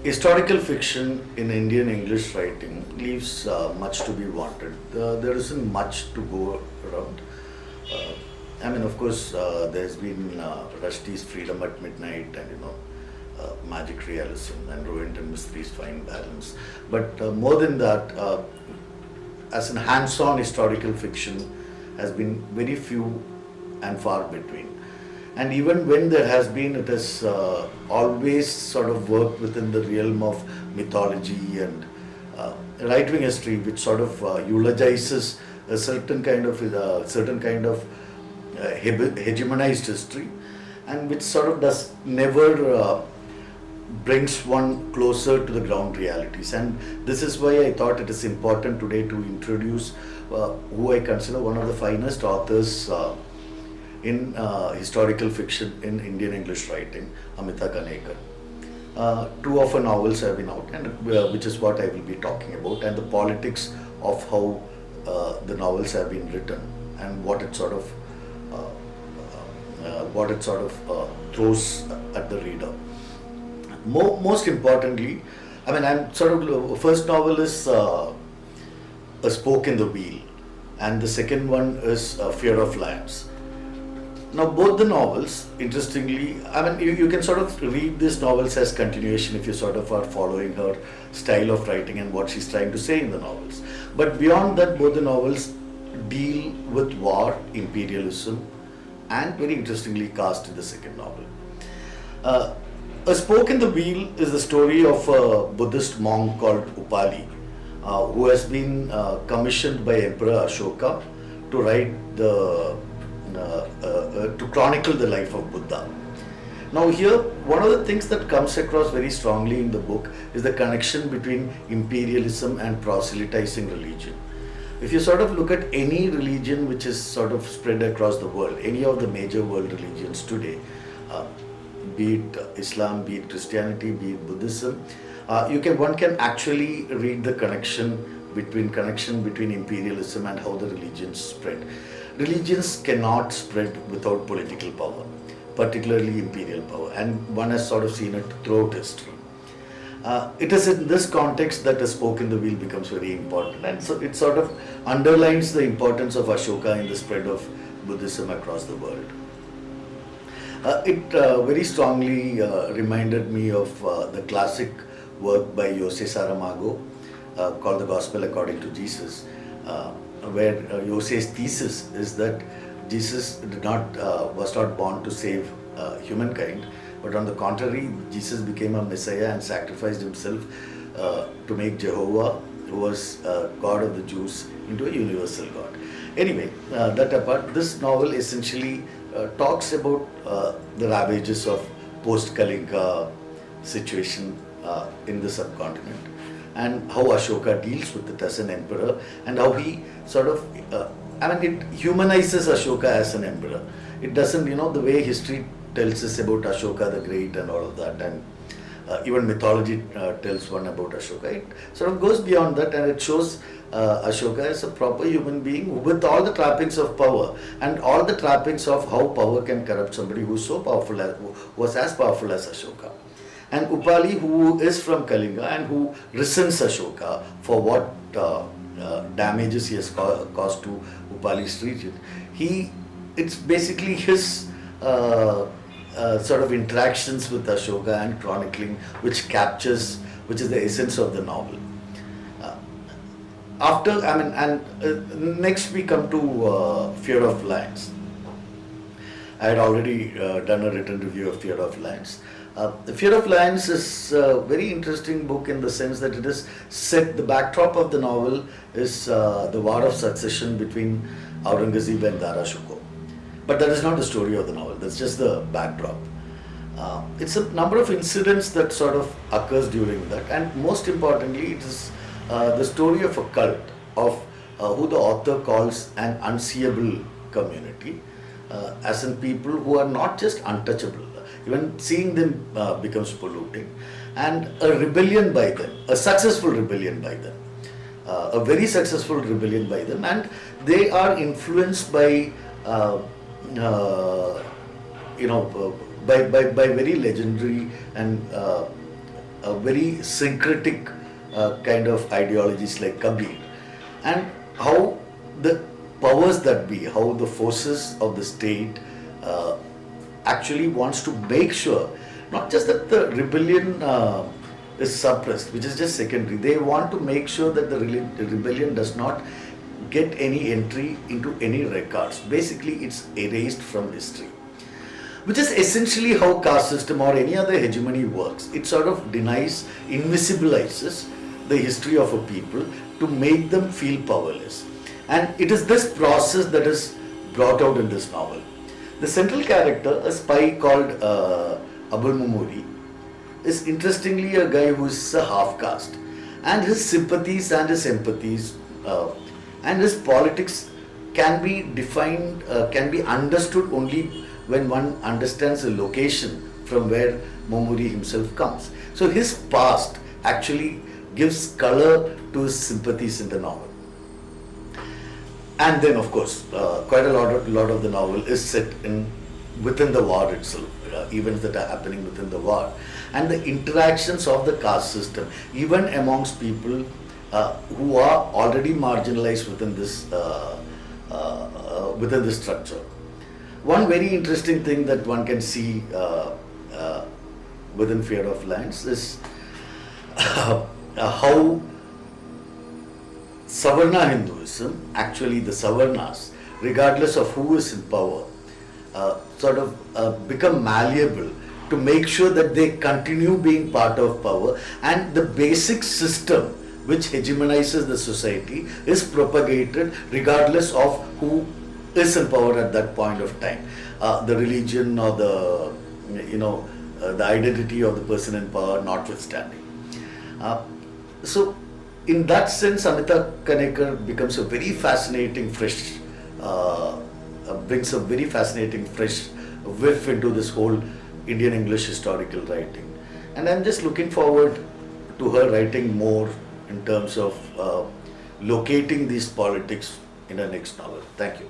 Historical fiction in Indian English writing leaves much to be wanted. There isn't much to go around. Uh, I mean, of course, there's been Rushdie's Freedom at Midnight and Magic Realism and Rohinton Mistri's Fine Balance. But more than that, as in hands-on historical fiction, has been very few and far between. And even when there has been, it has always sort of worked within the realm of mythology and right-wing history, which sort of eulogizes a certain kind of hegemonized history, and which sort of does never brings one closer to the ground realities. And this is why I thought it is important today to introduce who I consider one of the finest authors in historical fiction in Indian English writing, Amita Kanekar. Two of her novels have been out, and which is what I will be talking about, and the politics of how the novels have been written and what it sort of throws at the reader. Most importantly, I mean, I'm sort of first novel is A Spoke in the Wheel, and the second one is Fear of Lions. Now, both the novels, interestingly, I mean, you can sort of read these novels as continuation if you sort of are following her style of writing and what she's trying to say in the novels. But beyond that, both the novels deal with war, imperialism, and very interestingly cast in the second novel. A Spoke in the Wheel is the story of a Buddhist monk called Upali, who has been commissioned by Emperor Ashoka to write to chronicle the life of Buddha. Now here, one of the things that comes across very strongly in the book is the connection between imperialism and proselytizing religion. If you sort of look at any religion which is sort of spread across the world, any of the major world religions today, be it Islam, be it Christianity, be it Buddhism, one can actually read the connection between imperialism and how the religions spread. Religions cannot spread without political power, particularly imperial power, and one has sort of seen it throughout history. It is in this context that A Spoke in the Wheel becomes very important, and so it sort of underlines the importance of Ashoka in the spread of Buddhism across the world. It very strongly reminded me of the classic work by Jose Saramago called The Gospel According to Jesus, where Jose's thesis is that Jesus was not born to save humankind, but on the contrary, Jesus became a Messiah and sacrificed himself to make Jehovah, who was God of the Jews, into a universal God. Anyway, that apart, this novel essentially talks about the ravages of post-Kalinga situation in the subcontinent, and how Ashoka deals with it as an emperor, and how he sort of, it humanizes Ashoka as an emperor. It doesn't, the way history tells us about Ashoka the Great and all of that, and even mythology tells one about Ashoka. It sort of goes beyond that, and it shows Ashoka as a proper human being with all the trappings of power and all the trappings of how power can corrupt somebody who's so powerful, who was as powerful as Ashoka. And Upali, who is from Kalinga and who resents Ashoka for what damages he has caused to Upali's region. It's basically his sort of interactions with Ashoka and chronicling, which is the essence of the novel. Next we come to Fear of Lions. I had already done a written review of Fear of Lions. The Fear of Lions is a very interesting book in the sense that it is set, the backdrop of the novel is the war of succession between Aurangzeb and Dara Shikoh. But that is not the story of the novel, that's just the backdrop. It's a number of incidents that sort of occurs during that, and most importantly, it is the story of a cult of who the author calls an unseeable community, as in people who are not just untouchable, even seeing them becomes polluting, and a rebellion by them, a successful rebellion by them, a very successful rebellion by them, and they are influenced by by very legendary and very syncretic kind of ideologies like Kabir, and how the powers that be, how the forces of the state actually wants to make sure not just that the rebellion is suppressed, which is just secondary. They want to make sure that the rebellion does not get any entry into any records. Basically, it's erased from history, which is essentially how caste system or any other hegemony works. It sort of denies, invisibilizes the history of a people to make them feel powerless. And it is this process that is brought out in this novel. The central character, a spy called Abul Mumuri, is interestingly a guy who is a half caste, and his sympathies and his empathies and his politics can be defined, can be understood only when one understands the location from where Mumuri himself comes. So his past actually gives color to his sympathies in the novel. And then, of course, quite a lot of the novel is set in within the war itself, events that are happening within the war, and the interactions of the caste system, even amongst people who are already marginalized within this structure. One very interesting thing that one can see within Fear of Lands is how Savarna Hinduism, actually the Savarnas, regardless of who is in power, become malleable to make sure that they continue being part of power, and the basic system which hegemonizes the society is propagated regardless of who is in power at that point of time. The religion or the identity of the person in power notwithstanding. So in that sense, Amita Kanekar becomes a very fascinating brings a very fascinating fresh whiff into this whole Indian English historical writing. And I'm just looking forward to her writing more in terms of locating these politics in her next novel. Thank you.